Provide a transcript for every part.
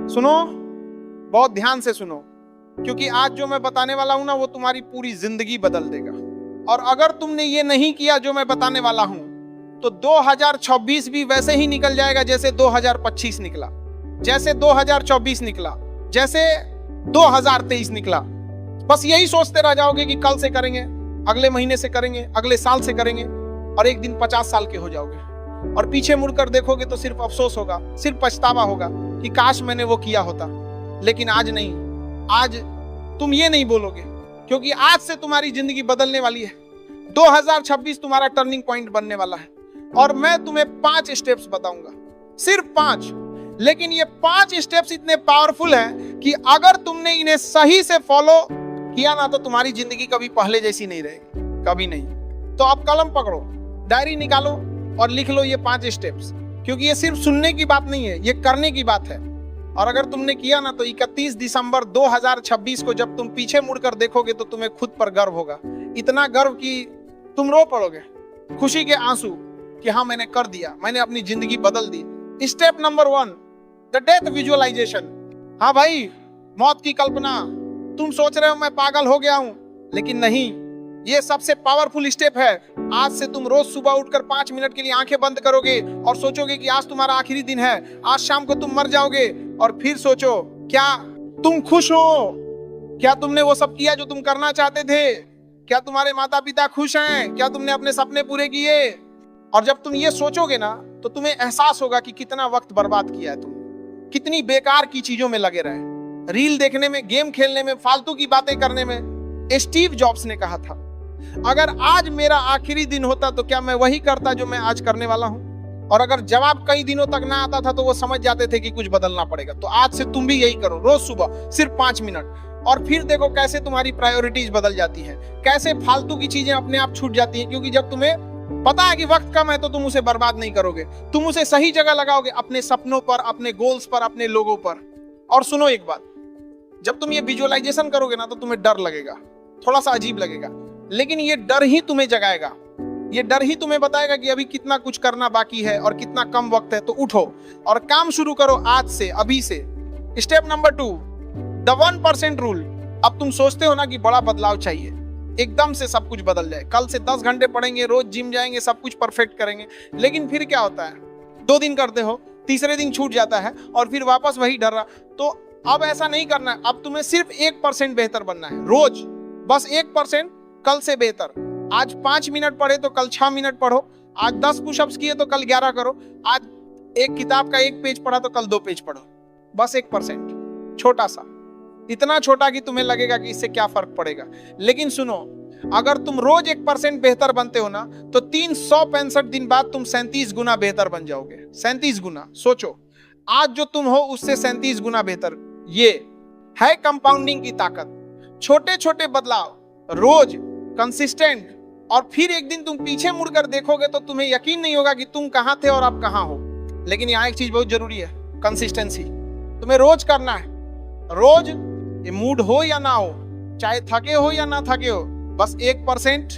सुनो, बहुत ध्यान से सुनो, क्योंकि आज जो मैं बताने वाला हूं ना वो तुम्हारी पूरी जिंदगी बदल देगा। और अगर तुमने ये नहीं किया जो मैं बताने वाला हूं तो 2026 भी वैसे ही निकल जाएगा जैसे 2025 निकला, जैसे 2024 निकला, जैसे 2023 निकला। बस यही सोचते रह जाओगे कि कल से करेंगे, अगले महीने से करेंगे, अगले साल से करेंगे, और एक दिन 50 साल के हो जाओगे और पीछे मुड़कर देखोगे तो सिर्फ अफसोस होगा, सिर्फ पछतावा होगा कि काश मैंने वो किया होता। लेकिन आज नहीं, आज तुम ये नहीं बोलोगे, क्योंकि आज से तुम्हारी जिंदगी बदलने वाली है। 2026 तुम्हारा टर्निंग पॉइंट बनने वाला है और मैं तुम्हें 5 स्टेप्स बताऊंगा, सिर्फ 5। लेकिन ये 5 स्टेप्स इतने पावरफुल हैं कि अगर तुमने इन्हें सही से फॉलो किया ना तो तुम्हारी जिंदगी कभी पहले जैसी नहीं रहेगी, कभी नहीं। तो अब कलम पकड़ो, डायरी निकालो और लिख लो ये 5 स्टेप्स, क्योंकि ये सिर्फ सुनने की बात नहीं है, ये करने की बात है। और अगर तुमने किया ना तो 31 दिसंबर 2026 को जब तुम पीछे मुड़कर देखोगे तो तुम्हें खुद पर गर्व होगा, इतना गर्व कि तुम रो पड़ोगे, खुशी के आंसू कि हाँ मैंने कर दिया, मैंने अपनी जिंदगी बदल दी। Step number 1, the death visualization. हाँ भाई, मौत की कल्पना। तुम सोच रहे हो मैं पागल हो गया हूं, लेकिन नहीं, ये सबसे पावरफुल स्टेप है। आज से तुम रोज सुबह उठकर 5 मिनट के लिए आंखें बंद करोगे और सोचोगे कि आज तुम्हारा आखिरी दिन है, आज शाम को तुम मर जाओगे। और फिर सोचो, क्या तुम खुश हो? क्या तुमने वो सब किया जो तुम करना चाहते थे? क्या तुम्हारे माता पिता खुश हैं? क्या तुमने अपने सपने पूरे किए? और जब तुम ये सोचोगे ना तो तुम्हें एहसास होगा कि कितना वक्त बर्बाद किया है तुमने, कितनी बेकार की चीजों में लगे रहे, रील देखने में, गेम खेलने में, फालतू की बातें करने में। स्टीव जॉब्स ने कहा था, अगर आज मेरा आखिरी दिन होता तो क्या मैं वही करता जो मैं आज करने वाला हूं? और अगर जवाब कई दिनों तक ना आता था तो वो समझ जाते थे कि कुछ बदलना पड़ेगा। तो आज से तुम भी यही करो, रोज सुबह सिर्फ 5 मिनट, और फिर देखो कैसे तुम्हारी प्रायोरिटीज बदल जाती है, कैसे फालतू की चीजें अपने आप छूट जाती हैं। क्योंकि जब तुम्हें पता है कि वक्त कम है तो तुम उसे बर्बाद नहीं करोगे, तुम उसे सही जगह लगाओगे, अपने सपनों पर, अपने गोल्स पर, अपने लोगों पर। और सुनो एक बात, जब तुम ये विजुअलाइजेशन करोगे ना तो तुम्हें डर लगेगा, थोड़ा सा अजीब लगेगा, लेकिन ये डर ही तुम्हें जगाएगा, ये डर ही तुम्हें बताएगा कि अभी कितना कुछ करना बाकी है और कितना कम वक्त है। तो उठो और काम शुरू करो आज से, अभी से। Step number 2, the 1% rule. अब तुम सोचते हो ना कि बड़ा बदलाव चाहिए, एकदम से सब कुछ बदल जाए, कल से 10 घंटे पढ़ेंगे, रोज जिम जाएंगे, सब कुछ परफेक्ट करेंगे। लेकिन फिर क्या होता है, 2 दिन करते हो, तीसरे दिन छूट जाता है और फिर वापस वही डर रहा। तो अब ऐसा नहीं करना है, अब तुम्हें सिर्फ 1% बेहतर बनना है रोज, बस 1% कल से बेहतर। आज 5 मिनट पढ़े तो कल 6 मिनट पढ़ो, आज 10 पुशअप्स किए तो कल 11 करो, आज एक किताब का 1 पेज पढ़ा तो कल 2 पेज पढ़ो। बस 1%, छोटा सा, इतना छोटा कि तुम्हें लगेगा कि इससे क्या फर्क पड़ेगा। लेकिन सुनो, अगर तुम रोज 1% बेहतर बनते हो ना तो 365 दिन बाद तुम 37 गुना बेहतर बन जाओगे। 37 गुना, सोचो, आज जो तुम हो उससे 37 गुना बेहतर। ये है कंपाउंडिंग की ताकत। छोटे छोटे बदलाव रोज कंसिस्टेंट, और फिर एक दिन तुम पीछे मुड़कर देखोगे तो तुम्हें यकीन नहीं होगा कि तुम कहां थे और अब कहां हो। लेकिन यहाँ एक चीज बहुत जरूरी है, कंसिस्टेंसी। तुम्हें रोज करना है, रोज, ये मूड हो या ना हो, चाहे थके हो या ना थके हो, बस 1%,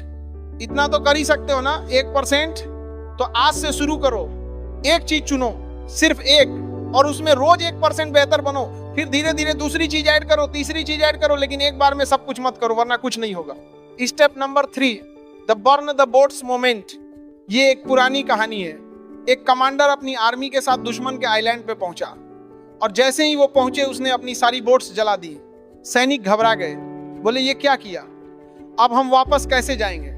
इतना तो कर ही सकते हो ना, 1%। तो आज से शुरू करो, एक चीज चुनो, सिर्फ एक, और उसमें रोज 1% बेहतर बनो। फिर धीरे धीरे दूसरी चीज ऐड करो, तीसरी चीज ऐड करो, लेकिन एक बार में सब कुछ मत करो वरना कुछ नहीं होगा। Step number 3, the burn the boats moment. ये एक पुरानी कहानी है। एक कमांडर अपनी आर्मी के साथ दुश्मन के आइलैंड पे पहुंचा और जैसे ही वो पहुंचे उसने अपनी सारी बोट्स जला दी। सैनिक घबरा गए, बोले ये क्या किया, अब हम वापस कैसे जाएंगे?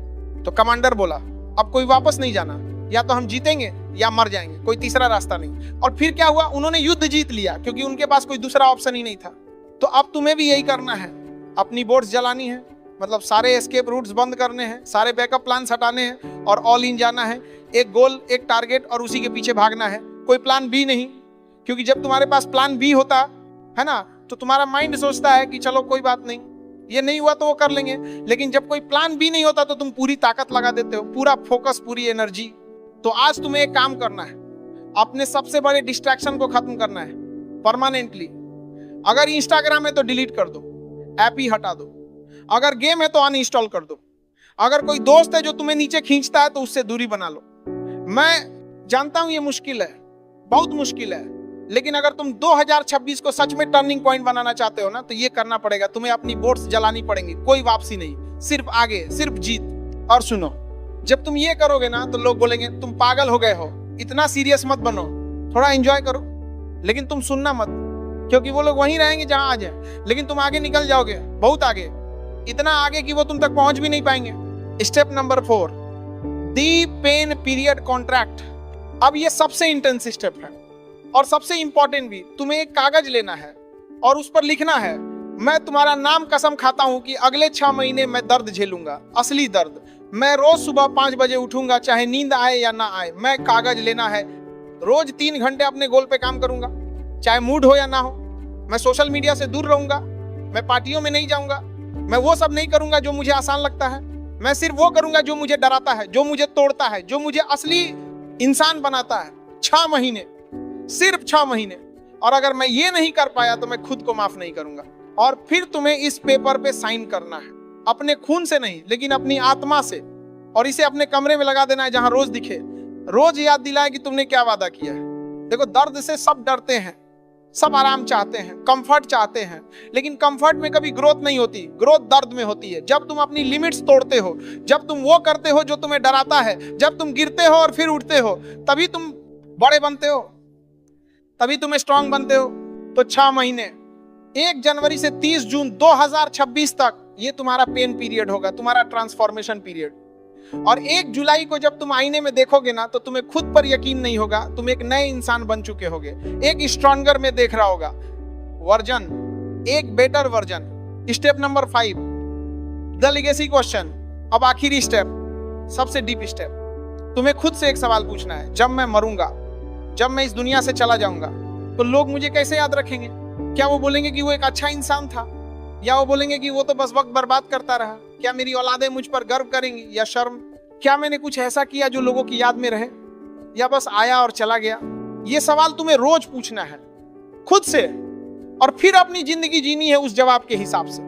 तो कमांडर बोला, अब कोई वापस नहीं जाना, या तो हम जीतेंगे या मर जाएंगे, कोई तीसरा रास्ता नहीं। और फिर क्या हुआ, उन्होंने युद्ध जीत लिया क्योंकि उनके पास कोई दूसरा ऑप्शन ही नहीं था। तो अब तुम्हें भी यही करना है, अपनी बोट्स जलानी है, मतलब सारे एस्केप रूट्स बंद करने हैं, सारे बैकअप प्लान्स हटाने हैं और ऑल इन जाना है। एक गोल, एक टारगेट और उसी के पीछे भागना है, कोई प्लान बी नहीं। क्योंकि जब तुम्हारे पास प्लान बी होता है ना तो तुम्हारा माइंड सोचता है कि चलो कोई बात नहीं, ये नहीं हुआ तो वो कर लेंगे। लेकिन जब कोई प्लान बी नहीं होता तो तुम पूरी ताकत लगा देते हो, पूरा फोकस, पूरी एनर्जी। तो आज तुम्हें एक काम करना है, अपने सबसे बड़े डिस्ट्रैक्शन को खत्म करना है परमानेंटली। अगर इंस्टाग्राम है तो डिलीट कर दो, ऐप ही हटा दो। अगर गेम है तो अनइंस्टॉल कर दो। अगर कोई दोस्त है जो तुम्हें नीचे खींचता है तो उससे दूरी बना लो। मैं जानता हूं ये मुश्किल है, बहुत मुश्किल है, लेकिन अगर तुम 2026 को सच में टर्निंग पॉइंट बनाना चाहते हो ना, तो ये करना पड़ेगा, तुम्हें अपनी बोट्स जलानी पड़ेंगी, कोई वापसी नहीं, सिर्फ आगे, सिर्फ जीत। और सुनो, जब तुम ये करोगे ना तो लोग बोलेंगे तुम पागल हो गए हो, इतना सीरियस मत बनो, थोड़ा एंजॉय करो, लेकिन तुम सुनना मत, क्योंकि वो लोग वहीं रहेंगे जहां आज है, लेकिन तुम आगे निकल जाओगे, बहुत आगे, इतना आगे कि वो तुम तक पहुंच भी नहीं पाएंगे। स्टेप नंबर 4, दी पेन पीरियड कॉन्ट्रैक्ट। अब ये सबसे इंटेंस स्टेप है और सबसे इंपॉर्टेंट भी। तुम्हें एक कागज लेना है और उस पर लिखना है, मैं तुम्हारा नाम कसम खाता हूं कि अगले 6 महीने मैं दर्द झेलूंगा, असली दर्द। मैं रोज सुबह 5 बजे उठूंगा, चाहे नींद आए या ना आए। मैं कागज लेना है, रोज 3 घंटे अपने गोल पे काम करूंगा, चाहे मूड हो या ना हो। मैं सोशल मीडिया से दूर रहूंगा, मैं पार्टियों में नहीं जाऊंगा, मैं वो सब नहीं करूंगा जो मुझे आसान लगता है। मैं सिर्फ वो करूंगा जो मुझे डराता है, जो मुझे तोड़ता है, जो मुझे असली इंसान बनाता है। 6 महीने, सिर्फ 6 महीने। और अगर मैं ये नहीं कर पाया तो मैं खुद को माफ नहीं करूंगा। और फिर तुम्हें इस पेपर पे साइन करना है, अपने खून से नहीं, लेकिन अपनी आत्मा से। और इसे अपने कमरे में लगा देना है, जहां रोज दिखे, रोज याद दिलाए कि तुमने क्या वादा किया है। देखो, दर्द से सब डरते हैं, सब आराम चाहते हैं, कंफर्ट चाहते हैं, लेकिन कंफर्ट में कभी ग्रोथ नहीं होती, ग्रोथ दर्द में होती है। जब तुम अपनी लिमिट्स तोड़ते हो, जब तुम वो करते हो जो तुम्हें डराता है, जब तुम गिरते हो और फिर उठते हो, तभी तुम बड़े बनते हो, तभी तुम स्ट्रांग बनते हो। तो 6 महीने, 1 जनवरी से 30 जून 2026 तक ये तुम्हारा पेन पीरियड होगा, तुम्हारा ट्रांसफॉर्मेशन पीरियड। और 1 जुलाई को जब तुम आईने में देखोगे ना, तो तुम्हें खुद पर यकीन नहीं होगा, तुम एक नए इंसान बन चुके होगे, एक स्ट्रॉन्गर में देख रहा होगा वर्जन, एक better version. Step number 5, the legacy question. अब आखिरी स्टेप, सबसे डीप स्टेप। तुम्हें खुद से एक सवाल पूछना है, जब मैं मरूंगा, जब मैं इस दुनिया से चला जाऊंगा, तो लोग मुझे कैसे याद रखेंगे? क्या वो बोलेंगे कि वो एक अच्छा इंसान था, या वो बोलेंगे कि वो तो बस वक्त बर्बाद करता रहा? क्या मेरी औलादें मुझ पर गर्व करेंगी या शर्म? क्या मैंने कुछ ऐसा किया जो लोगों की याद में रहे, या बस आया और चला गया? ये सवाल तुम्हें रोज पूछना है खुद से, और फिर अपनी जिंदगी जीनी है उस जवाब के हिसाब से।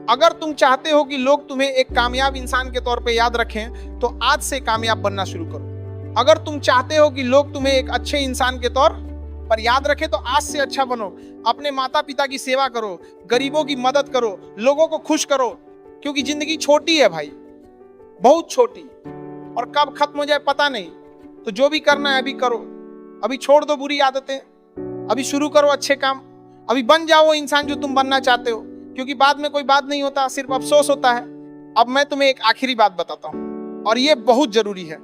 अगर तुम चाहते हो कि लोग तुम्हें एक कामयाब इंसान के तौर पे याद रखें, तो आज से कामयाब बनना शुरू करो। अगर तुम चाहते हो कि लोग तुम्हें एक अच्छे इंसान के तौर पर याद रखें, तो आज से अच्छा बनो। अपने माता पिता की सेवा करो, गरीबों की मदद करो, लोगों को खुश करो, क्योंकि जिंदगी छोटी है भाई, बहुत छोटी, और कब खत्म हो जाए पता नहीं। तो जो भी करना है अभी करो, अभी छोड़ दो बुरी आदतें, अभी शुरू करो अच्छे काम, अभी बन जाओ वो इंसान जो तुम बनना चाहते हो, क्योंकि बाद में कोई बात नहीं होता, सिर्फ अफसोस होता है। अब मैं तुम्हें एक आखिरी बात बताता हूं, और ये बहुत जरूरी है।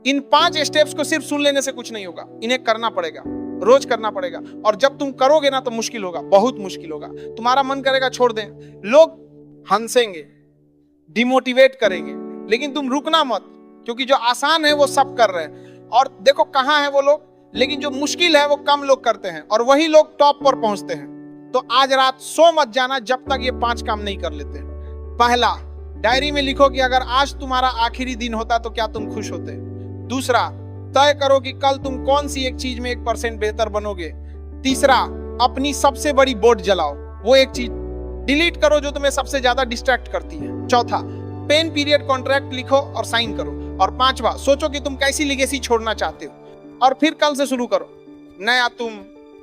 इन 5 स्टेप्स को सिर्फ सुन लेने से कुछ नहीं होगा, इन्हें करना पड़ेगा, रोज करना पड़ेगा। और जब तुम करोगे ना, तो मुश्किल होगा, बहुत मुश्किल होगा। तुम्हारा मन करेगा छोड़ दें, लोग हंसेंगे, डिमोटिवेट करेंगे, लेकिन तुम रुकना मत, क्योंकि जो आसान है वो सब कर रहे हैं। और देखो कहां है वो लोग, लेकिन जो मुश्किल है वो कम लोग करते हैं, और वही लोग टॉप पर पहुंचते हैं। तो आज रात सो मत जाना जब तक ये 5 काम नहीं कर लेते। पहला, डायरी में लिखो कि अगर आज तुम्हारा आखिरी दिन होता तो क्या तुम खुश होते। दूसरा, तय करो कि कल तुम कौन सी एक चीज में 1% बेहतर बनोगे। तीसरा, अपनी सबसे बड़ी बोट जलाओ, वो एक चीज डिलीट करो जो तुम्हें सबसे ज्यादा डिस्ट्रैक्ट करती है। चौथा, पेन पीरियड कॉन्ट्रैक्ट लिखो और साइन करो। और 5वां, सोचो कि तुम कैसी लेगेसी छोड़ना चाहते हो, और फिर कल से शुरू करो। नया तुम,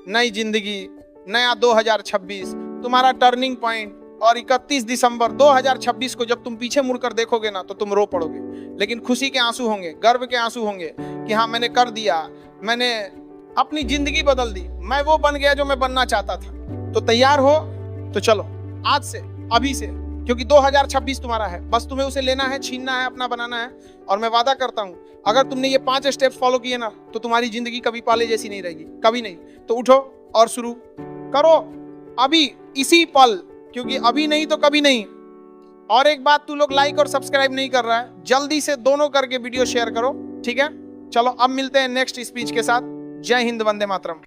नई जिंदगी, नया 2026, तुम्हारा टर्निंग पॉइंट। और 31 दिसंबर 2026 को जब तुम पीछे मुड़कर देखोगे ना, तो तुम रो पड़ोगे, लेकिन खुशी के आंसू होंगे, गर्व के आंसू होंगे कि हाँ मैंने कर दिया, मैंने अपनी जिंदगी बदल दी, मैं वो बन गया जो मैं बनना चाहता था। तो तैयार हो? तो चलो आज से, अभी से, क्योंकि 2026 तुम्हारा है, बस तुम्हें उसे लेना है, छीनना है, अपना बनाना है। और मैं वादा करता हूं, अगर तुमने ये 5 स्टेप फॉलो किए ना, तो तुम्हारी जिंदगी कभी पहले जैसी नहीं रहेगी, कभी नहीं। तो उठो और शुरू करो अभी, इसी पल, क्योंकि अभी नहीं तो कभी नहीं। और एक बात, तू लोग लाइक और सब्सक्राइब नहीं कर रहा है, जल्दी से दोनों करके वीडियो शेयर करो, ठीक है? चलो अब मिलते हैं नेक्स्ट स्पीच के साथ। जय हिंद, वंदे मातरम।